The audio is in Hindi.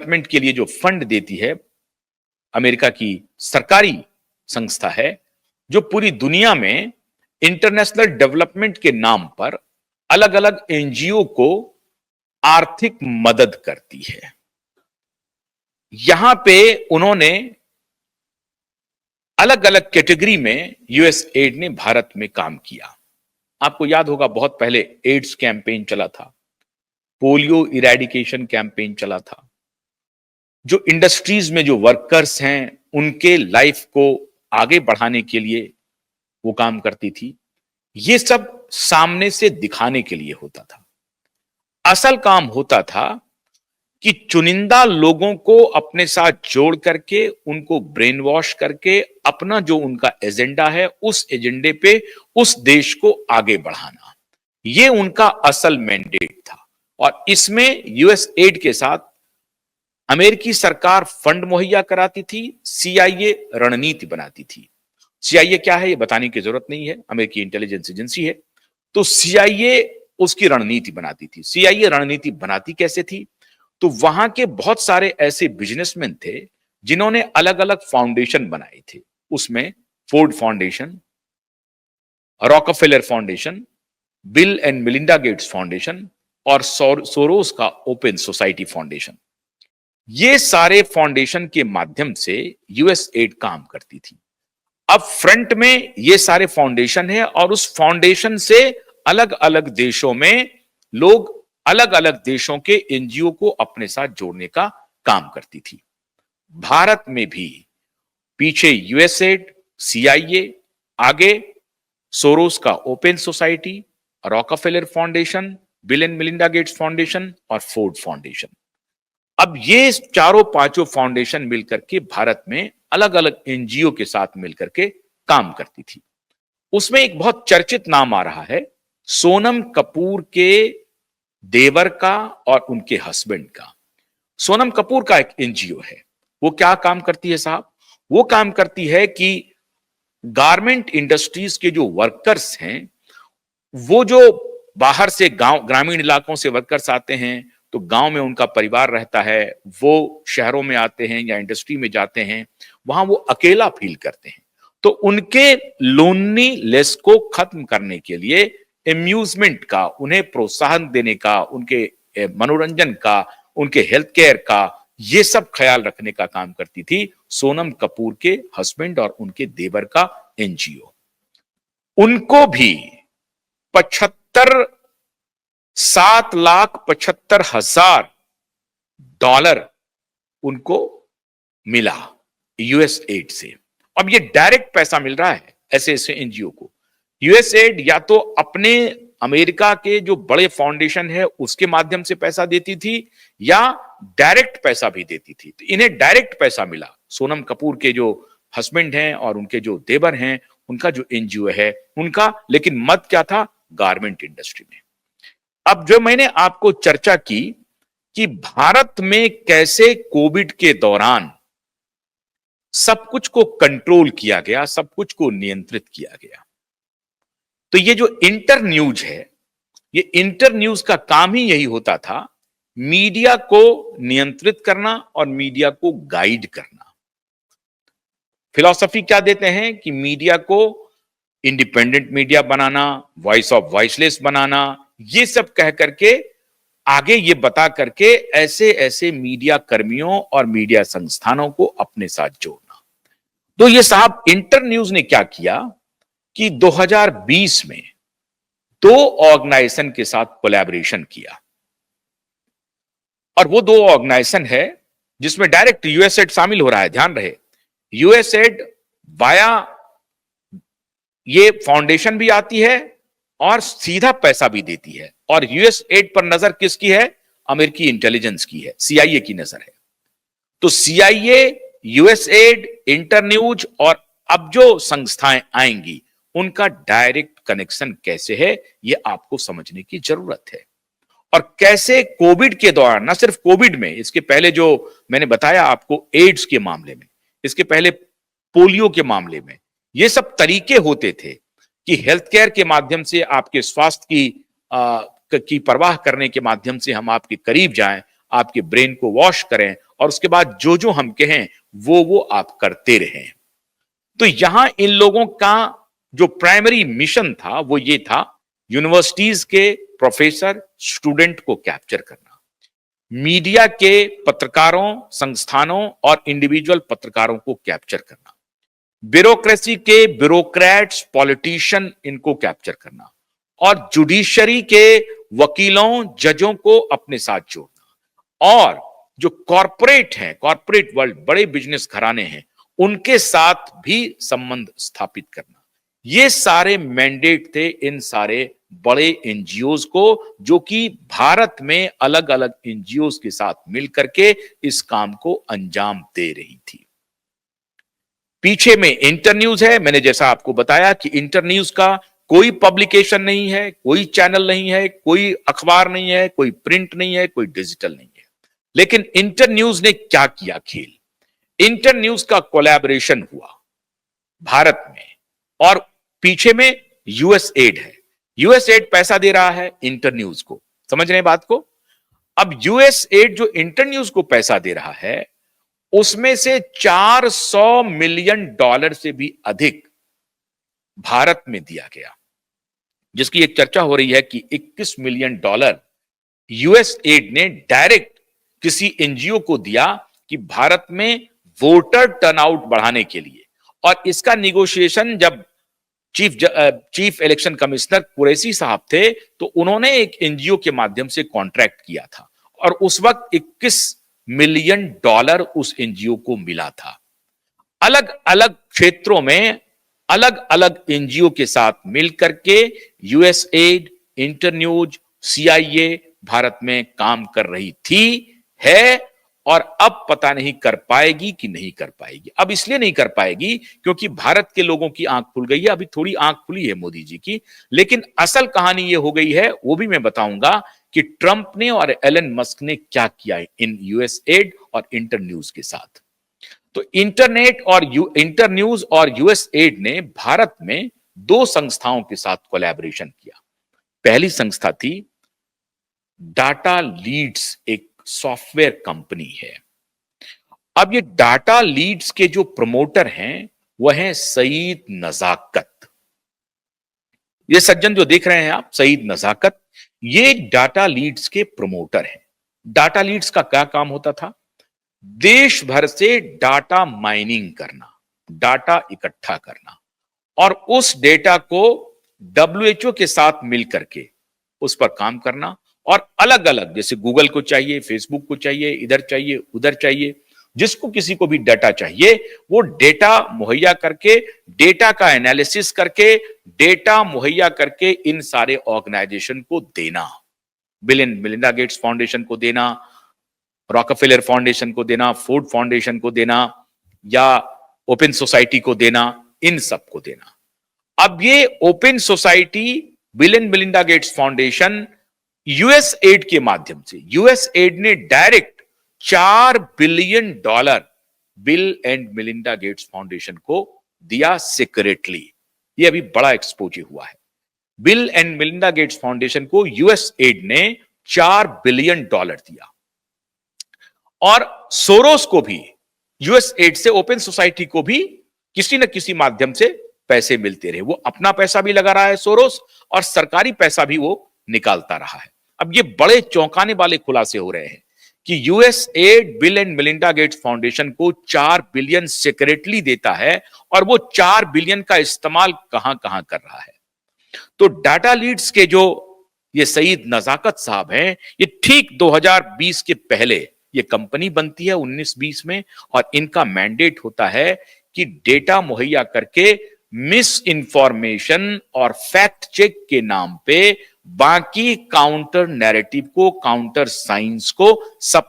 डेवलपमेंट के लिए जो फंड देती है, अमेरिका की सरकारी संस्था है जो पूरी दुनिया में इंटरनेशनल डेवलपमेंट के नाम पर अलग अलग एनजीओ को आर्थिक मदद करती है। यहां पे उन्होंने अलग अलग कैटेगरी में यूएसएड ने भारत में काम किया। आपको याद होगा बहुत पहले एड्स कैंपेन चला था, पोलियो इरेडिकेशन कैंपेन चला था। जो इंडस्ट्रीज में जो वर्कर्स हैं उनके लाइफ को आगे बढ़ाने के लिए वो काम करती थी। ये सब सामने से दिखाने के लिए होता था। असल काम होता था कि चुनिंदा लोगों को अपने साथ जोड़ करके उनको ब्रेन वॉश करके अपना जो उनका एजेंडा है उस एजेंडे पे उस देश को आगे बढ़ाना, ये उनका असल मैंडेट था। और इसमें यूएसएड के साथ अमेरिकी सरकार फंड मुहैया कराती थी, सीआईए रणनीति बनाती थी। सीआईए क्या है ये बताने की जरूरत नहीं है, अमेरिकी इंटेलिजेंस एजेंसी है। तो सीआईए उसकी रणनीति बनाती थी। सीआईए रणनीति बनाती कैसे थी? तो वहां के बहुत सारे ऐसे बिजनेसमैन थे जिन्होंने अलग अलग फाउंडेशन बनाए थे। उसमें Ford foundation, Rockefeller foundation, bill and Melinda Gates foundation और सोरोस का ओपन सोसाइटी फाउंडेशन। ये सारे फाउंडेशन के माध्यम से यूएसएड काम करती थी। अब फ्रंट में ये सारे फाउंडेशन है और उस फाउंडेशन से अलग अलग देशों में लोग अलग अलग देशों के एनजीओ को अपने साथ जोड़ने का काम करती थी। भारत में भी पीछे यूएसएड, सीआईए, आगे सोरोस का open society, Rockefeller foundation, bill and Melinda Gates foundation और फोर्ड फाउंडेशन। अब ये चारों पांचों फाउंडेशन मिलकर के भारत में अलग अलग एनजीओ के साथ मिलकर के काम करती थी। उसमें एक बहुत चर्चित नाम आ रहा है, सोनम कपूर के देवर का और उनके हस्बैंड का। सोनम कपूर का एक एनजीओ है। वो क्या काम करती है साहब? वो काम करती है कि गारमेंट इंडस्ट्रीज के जो वर्कर्स हैं, वो जो बाहर से गांव ग्रामीण इलाकों से वर्कर्स आते हैं, तो गांव में उनका परिवार रहता है, वो शहरों में आते हैं या इंडस्ट्री में जाते हैं, वहां वो अकेला फील करते हैं। तो उनके लोनलीनेस को खत्म करने के लिए एम्यूजमेंट का, उन्हें प्रोत्साहन देने का, उनके मनोरंजन का, उनके हेल्थ केयर का, ये सब ख्याल रखने का काम करती थी सोनम कपूर के हस्बैंड और उनके देवर का एनजीओ। उनको भी 7,75,000 डॉलर उनको मिला यूएसएड से। अब ये डायरेक्ट पैसा मिल रहा है ऐसे ऐसे एनजीओ को। यूएसएड या तो अपने अमेरिका के जो बड़े फाउंडेशन है उसके माध्यम से पैसा देती थी या डायरेक्ट पैसा भी देती थी। तो इन्हें डायरेक्ट पैसा मिला। सोनम कपूर के जो हस्बैंड हैं और उनके जो देवर हैं, उनका जो एनजीओ है उनका, लेकिन मत क्या था? गारमेंट इंडस्ट्री में। अब जो मैंने आपको चर्चा की कि भारत में कैसे कोविड के दौरान सब कुछ को कंट्रोल किया गया, सब कुछ को नियंत्रित किया गया, तो ये जो इंटर न्यूज है, ये इंटर न्यूज का काम ही यही होता था, मीडिया को नियंत्रित करना और मीडिया को गाइड करना। फिलॉसफी क्या देते हैं कि मीडिया को इंडिपेंडेंट मीडिया बनाना, वॉइस ऑफ वॉइसलेस बनाना, ये सब कह करके आगे ये बता करके ऐसे ऐसे मीडिया कर्मियों और मीडिया संस्थानों को अपने साथ जोड़ना। तो ये साहब इंटर न्यूज ने क्या किया कि 2020 में 2 ऑर्गेनाइजेशन के साथ कोलैबोरेशन किया। और वो 2 ऑर्गेनाइजेशन है जिसमें डायरेक्ट यूएसएड शामिल हो रहा है। ध्यान रहे, यूएसएड वाया ये फाउंडेशन भी आती है और सीधा पैसा भी देती है। और यूएसएड पर नजर किसकी है? अमेरिकी इंटेलिजेंस की है, सीआईए की नजर है। तो सीआईए, यूएसएड, इंटरन्यूज और अब जो संस्थाएं आएंगी उनका डायरेक्ट कनेक्शन कैसे है, ये आपको समझने की जरूरत है। और कैसे कोविड के दौरान, ना सिर्फ कोविड में, इसके पहले जो मैंने बताया आपको एड्स के मामले में, इसके पहले पोलियो के मामले में, ये सब तरीके होते थे कि हेल्थ केयर के माध्यम से आपके स्वास्थ्य की परवाह करने के माध्यम से हम आपके करीब जाएं, आपके ब्रेन को वॉश करें और उसके बाद जो जो हम कहें वो आप करते रहें। तो यहां इन लोगों का जो प्राइमरी मिशन था वो ये था, यूनिवर्सिटीज के प्रोफेसर स्टूडेंट को कैप्चर करना, मीडिया के पत्रकारों, संस्थानों और इंडिविजुअल पत्रकारों को कैप्चर करना, ब्यूरोक्रेसी के ब्यूरोक्रेट्स, पॉलिटिशियन, इनको कैप्चर करना, और जुडिशरी के वकीलों, जजों को अपने साथ जोड़ना, और जो कॉरपोरेट हैं, कॉरपोरेट वर्ल्ड, बड़े बिजनेस घराने हैं, उनके साथ भी संबंध स्थापित करना। ये सारे मैंडेट थे इन सारे बड़े एनजीओज को, जो कि भारत में अलग अलग एनजीओज के साथ मिलकर के इस काम को अंजाम दे रही थी। पीछे में इंटरन्यूज है। मैंने जैसा आपको बताया कि इंटरन्यूज का कोई पब्लिकेशन नहीं है, कोई चैनल नहीं है, कोई अखबार नहीं है, कोई प्रिंट नहीं है, कोई डिजिटल नहीं है। लेकिन इंटरन्यूज ने क्या किया खेल? इंटरन्यूज का कोलैबोरेशन हुआ भारत में, और पीछे में यूएस एड है। यूएस एड पैसा दे रहा है इंटरन्यूज को, समझ रहे हैं बात को? अब यूएस एड जो इंटरन्यूज को पैसा दे रहा है, उसमें से $400 मिलियन से भी अधिक भारत में दिया गया, जिसकी एक चर्चा हो रही है कि $21 मिलियन यूएस एड ने डायरेक्ट किसी एनजीओ को दिया कि भारत में वोटर टर्नआउट बढ़ाने के लिए। और इसका निगोशिएशन जब चीफ इलेक्शन कमिश्नर कुरैशी साहब थे, तो उन्होंने एक एनजीओ के माध्यम से कॉन्ट्रैक्ट किया था, और उस वक्त $21 मिलियन उस एनजीओ को मिला था। अलग अलग क्षेत्रों में अलग अलग एनजीओ के साथ मिलकर के यूएस एड, इंटरन्यूज, सीआईए भारत में काम कर रही थी, है, और अब पता नहीं कर पाएगी कि नहीं कर पाएगी। अब इसलिए नहीं कर पाएगी क्योंकि भारत के लोगों की आंख खुल गई है। अभी थोड़ी आंख खुली है मोदी जी की, लेकिन असल कहानी ये हो गई है, वो भी मैं बताऊंगा कि ट्रंप ने और एलन मस्क ने क्या किया है इन यूएस एड और इंटरन्यूज के साथ। तो इंटरन्यूज और यूएस एड ने भारत में दो संस्थाओं के साथ कोलैबोरेशन किया। पहली संस्था थी डाटा लीड्स, एक सॉफ्टवेयर कंपनी है। अब ये डाटा लीड्स के जो प्रमोटर हैं वह हैं सईद नजाकत। ये सज्जन जो देख रहे हैं आप, सईद नजाकत, ये डाटा लीड्स के प्रमोटर हैं। डाटा लीड्स का क्या काम होता था? देश भर से डाटा माइनिंग करना, डाटा इकट्ठा करना, और उस डेटा को डब्ल्यूएचओ के साथ मिलकर के उस पर काम करना, और अलग अलग, जैसे गूगल को चाहिए, फेसबुक को चाहिए, इधर चाहिए, उधर चाहिए, जिसको किसी को भी डाटा चाहिए, वो डेटा मुहैया करके, डेटा का एनालिसिस करके, डेटा मुहैया करके इन सारे ऑर्गेनाइजेशन को देना। Bill and Melinda Gates foundation को देना, रॉकफेलर फाउंडेशन को देना, फोर्ड फाउंडेशन को देना, या ओपन सोसाइटी को देना, इन सब को देना। अब ये open society, bill and Melinda Gates foundation, US add के माध्यम से, यूएस एड ने direct $4 billion bill and Melinda Gates foundation को दिया सीक्रेटली। ये अभी बड़ा एक्सपोजर हुआ है। Bill and Melinda Gates foundation को यूएस एड ने $4 बिलियन दिया, और सोरोस को भी, यूएस एड से ओपन सोसाइटी को भी किसी न किसी माध्यम से पैसे मिलते रहे। वो अपना पैसा भी लगा रहा है सोरोस, और सरकारी पैसा भी वो निकालता रहा है। अब ये बड़े चौंकाने वाले खुलासे हो रहे हैं कि US add bill and Melinda Gates foundation को $4 बिलियन सीक्रेटली देता है, और वो $4 बिलियन का इस्तेमाल कहां कहां कर रहा है। तो डाटा लीड्स के जो ये सईद नजाकत साहब हैं, ये ठीक 2020 के पहले ये कंपनी बनती है 19-20 में, और इनका मैंडेट होता है कि डेटा मुहैया करके मिस इंफॉर्मेशन और फैक्ट चेक के नाम पे बाकी काउंटर नैरेटिव को, काउंटर साइंस को सब